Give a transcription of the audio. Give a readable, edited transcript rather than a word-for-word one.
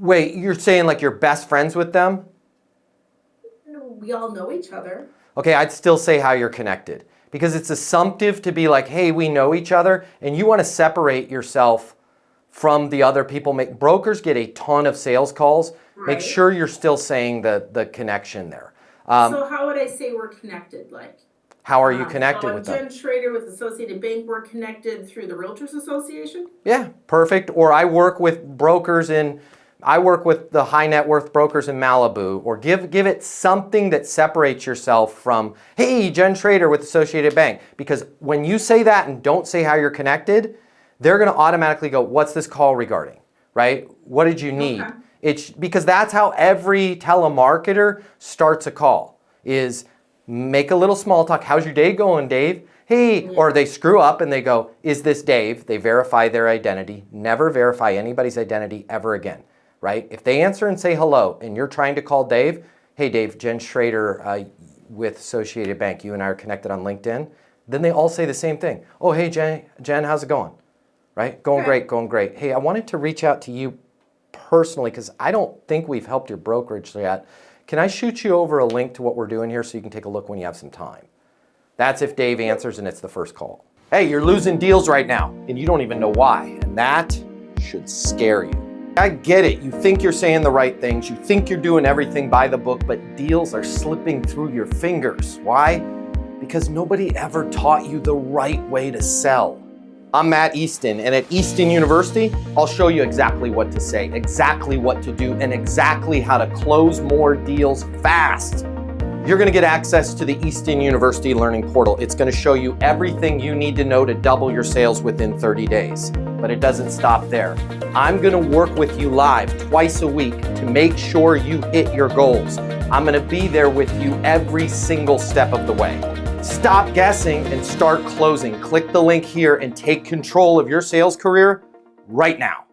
Wait, you're saying like you're best friends with them? We all know each other. Okay, I'd still say how you're connected. Because it's assumptive to be like, hey, we know each other, and you want to separate yourself from the other people. Brokers get a ton of sales calls. Right. Make sure you're still saying the connection there. So how would I say we're connected? Like, how are you connected I'm with them? Jen Schrader with Associated Bank. We're connected through the Realtors Association. Yeah, perfect. Or I work with brokers I work with the high net worth brokers in Malibu. Or give it something that separates yourself from, hey, Jen Schrader with Associated Bank. Because when you say that and don't say how you're connected, they're going to automatically go, what's this call regarding, right? What did you need? Okay. It's because that's how every telemarketer starts a call, is make a little small talk. How's your day going, Dave? Hey, Yeah. Or they screw up and they go, is this Dave? They verify their identity. Never verify anybody's identity ever again, right? If they answer and say hello and you're trying to call Dave, hey Dave, Jen Schrader with Associated Bank, you and I are connected on LinkedIn, then they all say the same thing. Oh, hey Jen, how's it going? Right? Going great, going great. Hey, I wanted to reach out to you personally because I don't think we've helped your brokerage yet. Can I shoot you over a link to what we're doing here so you can take a look when you have some time? That's if Dave answers and it's the first call. Hey, you're losing deals right now and you don't even know why, and that should scare you. I get it. You think you're saying the right things. You think you're doing everything by the book, but deals are slipping through your fingers. Why? Because nobody ever taught you the right way to sell. I'm Matt Easton, and at Easton University, I'll show you exactly what to say, exactly what to do, and exactly how to close more deals fast. You're going to get access to the Easton University Learning Portal. It's going to show you everything you need to know to double your sales within 30 days. But it doesn't stop there. I'm going to work with you live twice a week to make sure you hit your goals. I'm going to be there with you every single step of the way. Stop guessing and start closing. Click the link here and take control of your sales career right now.